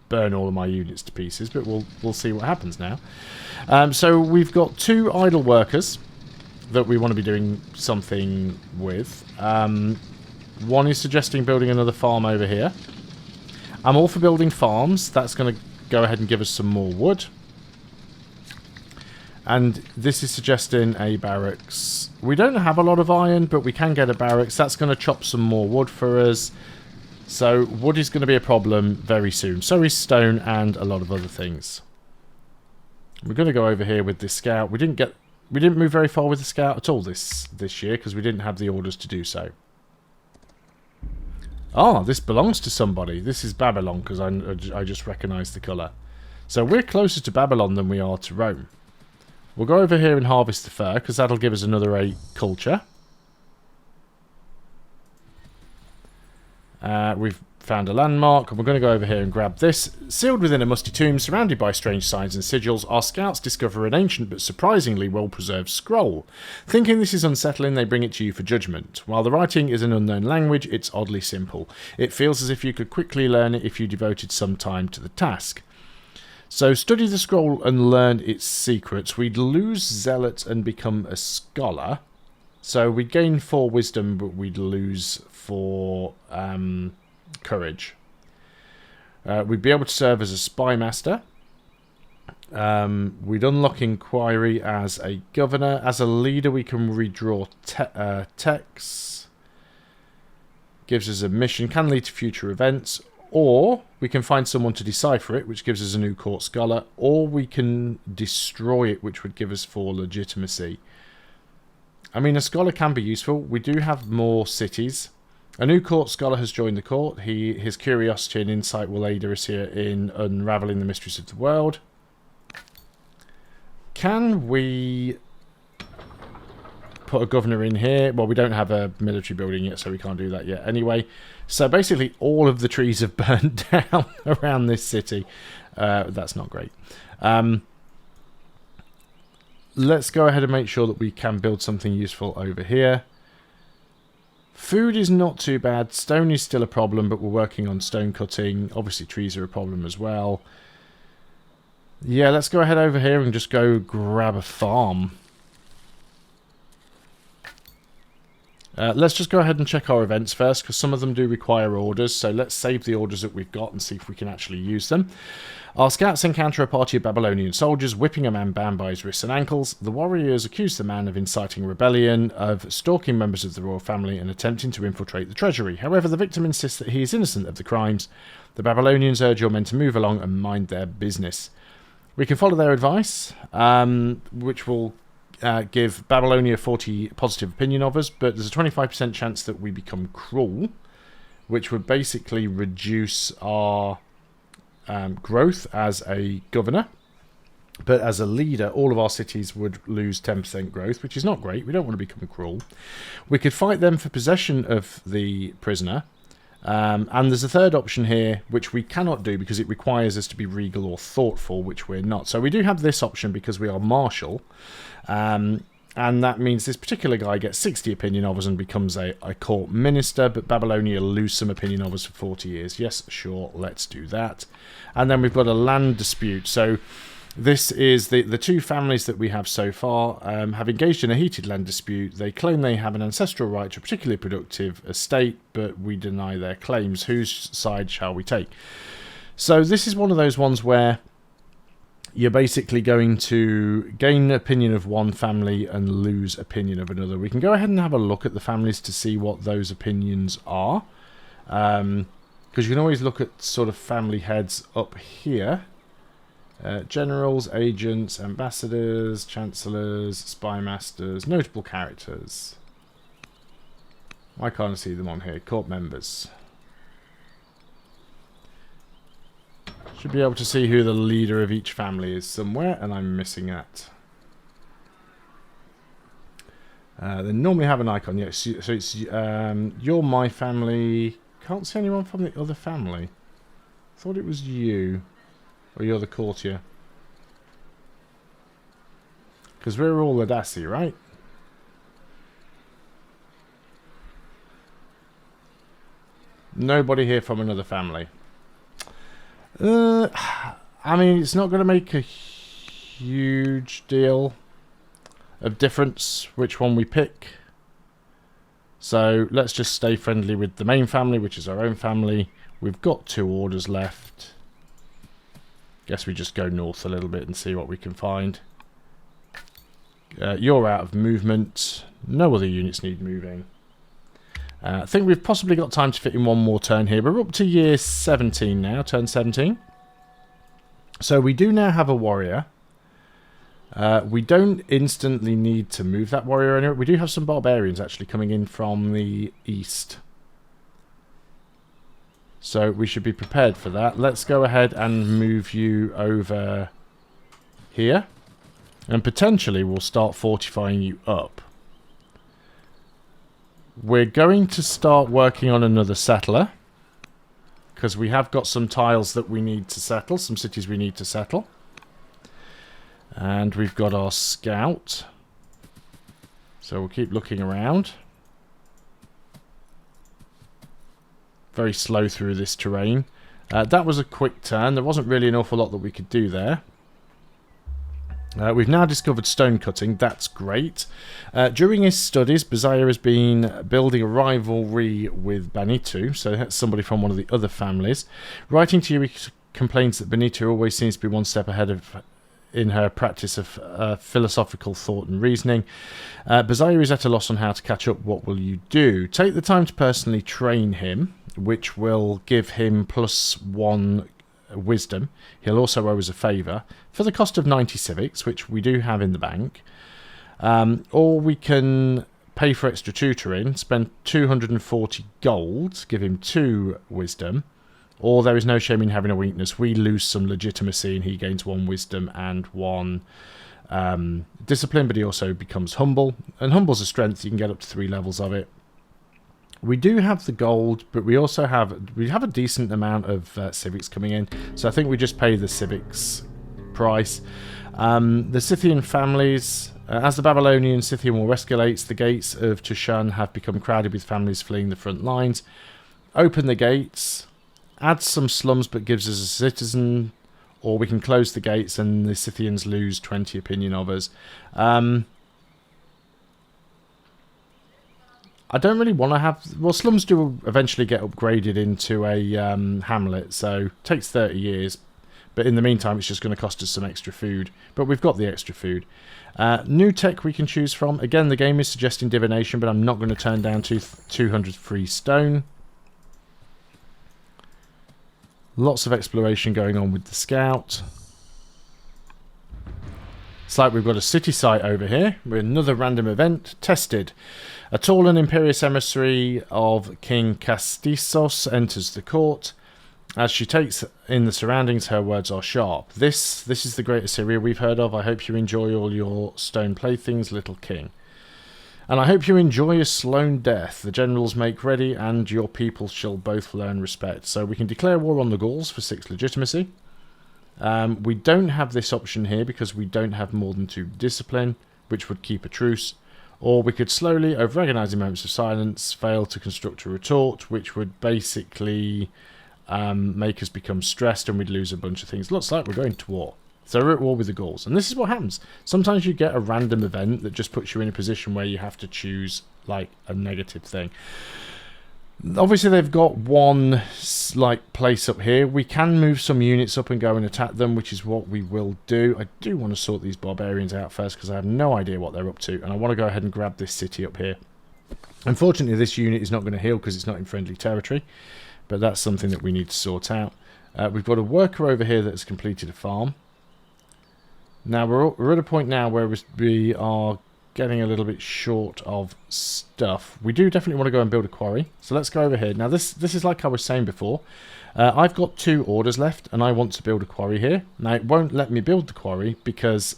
burn all of my units to pieces, but we'll see what happens now. So we've got 2 idle workers that we want to be doing something with. One is suggesting building another farm over here. I'm all for building farms. That's going to go ahead and give us some more wood. And this is suggesting a barracks. We don't have a lot of iron, but we can get a barracks. That's going to chop some more wood for us. So wood is going to be a problem very soon. So is stone and a lot of other things. We're going to go over here with this scout. We didn't move very far with the scout at all this year because we didn't have the orders to do so. Ah, this belongs to somebody. This is Babylon because I just recognise the colour. So we're closer to Babylon than we are to Rome. We'll go over here and harvest the fur because that'll give us another 8 culture. We've found a landmark and we're going to go over here and grab this. Sealed within a musty tomb, surrounded by strange signs and sigils, our scouts discover an ancient but surprisingly well-preserved scroll. Thinking this is unsettling, they bring it to you for judgment. While the writing is an unknown language, it's oddly simple. It feels as if you could quickly learn it if you devoted some time to the task. So study the scroll and learn its secrets. We'd lose zealot and become a scholar. So we'd gain 4 wisdom, but we'd lose 4 courage. We'd be able to serve as a spy master. We'd unlock inquiry as a governor. As a leader, we can redraw texts. Gives us a mission, can lead to future events. Or we can find someone to decipher it, which gives us a new court scholar. Or we can destroy it, which would give us 4 legitimacy. I mean, a scholar can be useful. We do have more cities. A new court scholar has joined the court. His curiosity and insight will aid us here in unraveling the mysteries of the world. Can we put a governor in here? Well, we don't have a military building yet, so we can't do that yet. Anyway, so basically all of the trees have burned down around this city. That's not great. Let's go ahead and make sure that we can build something useful over here. Food is not too bad. Stone is still a problem, but we're working on stone cutting. Obviously, trees are a problem as well. Yeah, let's go ahead over here and just go grab a farm. Let's just go ahead and check our events first, because some of them do require orders. So let's save the orders that we've got and see if we can actually use them. Our scouts encounter a party of Babylonian soldiers, whipping a man bound by his wrists and ankles. The warriors accuse the man of inciting rebellion, of stalking members of the royal family, and attempting to infiltrate the treasury. However, the victim insists that he is innocent of the crimes. The Babylonians urge your men to move along and mind their business. We can follow their advice, which will give Babylonia 40 positive opinion of us, but there's a 25% chance that we become cruel, which would basically reduce our growth as a governor. But as a leader, all of our cities would lose 10% growth, which is not great. We don't want to become cruel. We could fight them for possession of the prisoner. And there's a third option here, which we cannot do because it requires us to be regal or thoughtful, which we're not. So we do have this option because we are martial. And that means this particular guy gets 60 opinion of us and becomes a court minister, but Babylonia lose some opinion of us for 40 years. Yes, sure, let's do that. And then we've got a land dispute. So this is the 2 families that we have so far have engaged in a heated land dispute. They claim they have an ancestral right to a particularly productive estate, but we deny their claims. Whose side shall we take? So this is one of those ones where you're basically going to gain opinion of one family and lose opinion of another. We can go ahead and have a look at the families to see what those opinions are. Because you can always look at sort of family heads up here. Generals, agents, ambassadors, chancellors, spy masters, notable characters. Why can't I see them on here? Court members. Should be able to see who the leader of each family is somewhere, and I'm missing that. They normally have an icon. Yes, so it's you're my family. Can't see anyone from the other family. Thought it was you. Or you're the courtier. Because we're all Adassi, right? Nobody here from another family. I mean, it's not going to make a huge deal of difference which one we pick. So let's just stay friendly with the main family, which is our own family. We've got 2 orders left. Guess we just go north a little bit and see what we can find. You're out of movement. No other units need moving. I think we've possibly got time to fit in one more turn here. We're up to year 17 now, turn 17. So we do now have a warrior. We don't instantly need to move that warrior anywhere. We do have some barbarians actually coming in from the east. So we should be prepared for that. Let's go ahead and move you over here. And potentially we'll start fortifying you up. We're going to start working on another settler. Because we have got some tiles that we need to settle. Some cities we need to settle. And we've got our scout. So we'll keep looking around. Very slow through this terrain. That was a quick turn. There wasn't really an awful lot that we could do there. We've now discovered stone cutting. That's great. During his studies, Baziah has been building a rivalry with Banitu. So that's somebody from one of the other families. Writing to you, he complains that Banitu always seems to be one step ahead of in her practice of philosophical thought and reasoning. Bazaya is at a loss on how to catch up. What will you do? Take the time to personally train him, which will give him +1 wisdom. He'll also owe us a favour for the cost of 90 civics, which we do have in the bank. Or we can pay for extra tutoring, spend 240 gold, give him 2 wisdom. Or there is no shame in having a weakness. We lose some legitimacy and he gains 1 wisdom and 1 discipline, but he also becomes humble. And humble's a strength. You can get up to 3 levels of it. We do have the gold, but we also have a decent amount of civics coming in. So I think we just pay the civics price. The Scythian families, as the Babylonian Scythian war escalates, the gates of Tushan have become crowded with families fleeing the front lines. Open the gates. Adds some slums but gives us a citizen, or we can close the gates and the Scythians lose 20 opinion of us. I don't really want to have... Well, slums do eventually get upgraded into a hamlet, so it takes 30 years. But in the meantime, it's just going to cost us some extra food. But we've got the extra food. New tech we can choose from. Again, the game is suggesting divination, but I'm not going to turn down 200 free stone. Lots of exploration going on with the scout. It's like we've got a city site over here with another random event. Tested. A tall and imperious emissary of King Castissos enters the court. As she takes in the surroundings, her words are sharp. This is the great Assyria we've heard of. I hope you enjoy all your stone playthings, little king. And I hope you enjoy a slow death. The generals make ready, and your people shall both learn respect. So we can declare war on the Gauls for 6 legitimacy. We don't have this option here because we don't have more than 2 discipline, which would keep a truce. Or we could slowly, over agonizing moments of silence, fail to construct a retort, which would basically make us become stressed and we'd lose a bunch of things. Looks like we're going to war. So we're at war with the Gauls. And this is what happens. Sometimes you get a random event that just puts you in a position where you have to choose, like, a negative thing. Obviously, they've got one, like, place up here. We can move some units up and go and attack them, which is what we will do. I do want to sort these barbarians out first because I have no idea what they're up to. And I want to go ahead and grab this city up here. Unfortunately, this unit is not going to heal because it's not in friendly territory. But that's something that we need to sort out. We've got a worker over here that has completed a farm. Now, we're at a point now where we are getting a little bit short of stuff. We do definitely want to go and build a quarry. So let's go over here. Now, this is like I was saying before. I've got 2 orders left, and I want to build a quarry here. Now, it won't let me build the quarry because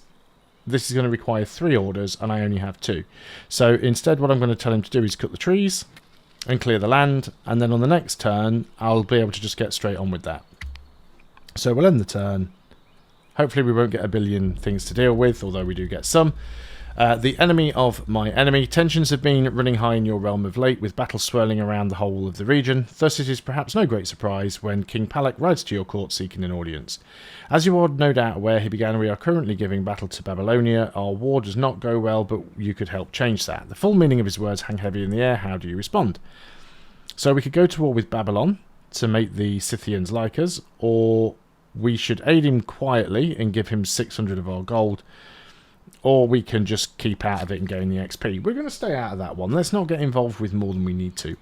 this is going to require 3 orders, and I only have 2. So instead, what I'm going to tell him to do is cut the trees and clear the land, and then on the next turn, I'll be able to just get straight on with that. So we'll end the turn. Hopefully we won't get a billion things to deal with, although we do get some. The enemy of my enemy. Tensions have been running high in your realm of late, with battles swirling around the whole of the region. Thus it is perhaps no great surprise when King Palak rides to your court seeking an audience. As you are no doubt aware, he began, we are currently giving battle to Babylonia. Our war does not go well, but you could help change that. The full meaning of his words hang heavy in the air. How do you respond? So we could go to war with Babylon to make the Scythians like us, or we should aid him quietly and give him 600 of our gold, or we can just keep out of it and gain the XP. We're going to stay out of that one. Let's not get involved with more than we need to.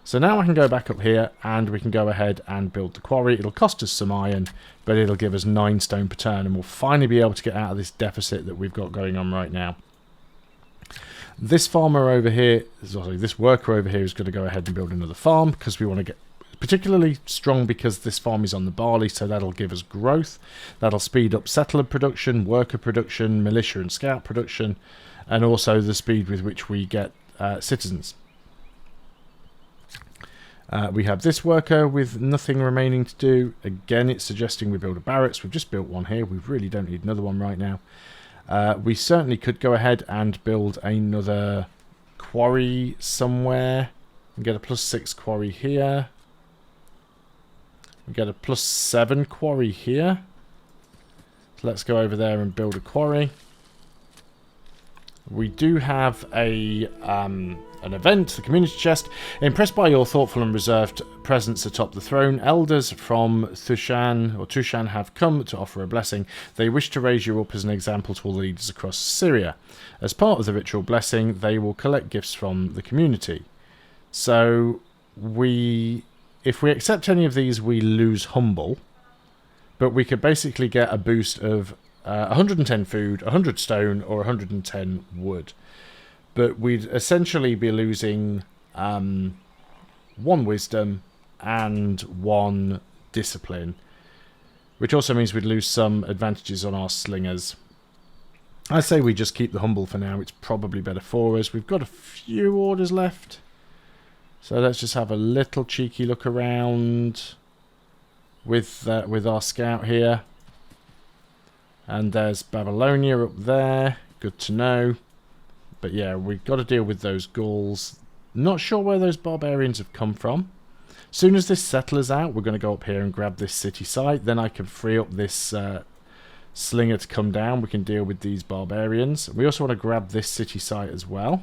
So now I can go back up here and we can go ahead and build the quarry. It'll cost us some iron, but it'll give us 9 stone per turn, and we'll finally be able to get out of this deficit that we've got going on right now. This farmer over here, sorry, this worker over here is going to go ahead and build another farm because we want to get particularly strong because this farm is on the barley, so that'll give us growth. That'll speed up settler production, worker production, militia and scout production, and also the speed with which we get citizens. We have this worker with nothing remaining to do. Again, it's suggesting we build a barracks. We've just built one here. We really don't need another one right now. We certainly could go ahead and build another quarry somewhere and get a +6 quarry here. We get a +7 quarry here. So let's go over there and build a quarry. We do have a an event, the community chest. Impressed by your thoughtful and reserved presence atop the throne, elders from Tushan have come to offer a blessing. They wish to raise you up as an example to all the leaders across Syria. As part of the ritual blessing, they will collect gifts from the community. So if we accept any of these, we lose humble, but we could basically get a boost of 110 food, 100 stone, or 110 wood. But we'd essentially be losing 1 wisdom and 1 discipline, which also means we'd lose some advantages on our slingers. I say we just keep the humble for now. It's probably better for us. We've got a few orders left. So let's just have a little cheeky look around with our scout here. And there's Babylonia up there. Good to know. But yeah, we've got to deal with those Gauls. Not sure where those barbarians have come from. As soon as this settler's out, we're going to go up here and grab this city site. Then I can free up this slinger to come down. We can deal with these barbarians. We also want to grab this city site as well.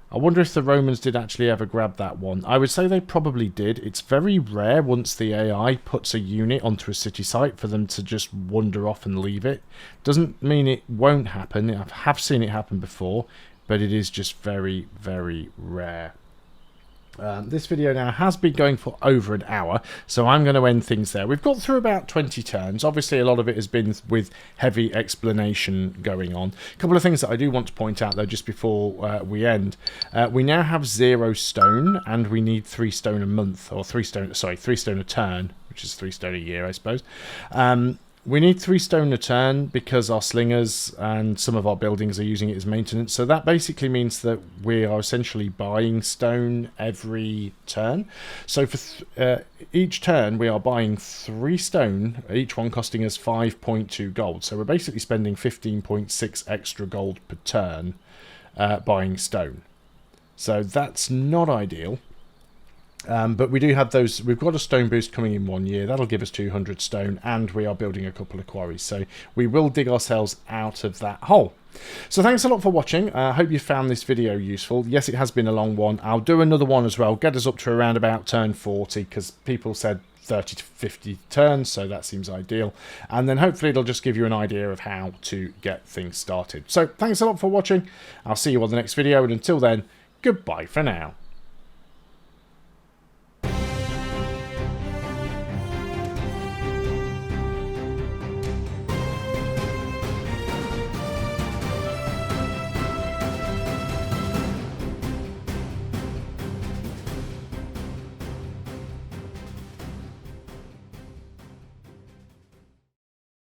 I wonder if the Romans did actually ever grab that one. I would say they probably did. It's very rare once the AI puts a unit onto a city site for them to just wander off and leave it. Doesn't mean it won't happen. I have seen it happen before, but it is just very, very rare. This video now has been going for over an hour, so I'm going to end things there. We've got through about 20 turns. Obviously, a lot of it has been with heavy explanation going on. A couple of things that I do want to point out, though, just before we end. We now have 0 stone, and we need 3 stone a month, or 3 stone a turn, which is 3 stone a year, I suppose. We need 3 stone a turn because our slingers and some of our buildings are using it as maintenance. So that basically means that we are essentially buying stone every turn. So for each turn, we are buying 3 stone, each one costing us 5.2 gold. So we're basically spending 15.6 extra gold per turn buying stone. So that's not ideal. But we do have those. We've got a stone boost coming in 1 year. That'll give us 200 stone, and we are building a couple of quarries. So we will dig ourselves out of that hole. So thanks a lot for watching. I hope you found this video useful. Yes, it has been a long one. I'll do another one as well. Get us up to around about turn 40, because people said 30 to 50 turns, so that seems ideal. And then hopefully it'll just give you an idea of how to get things started. So thanks a lot for watching. I'll see you on the next video, and until then, goodbye for now.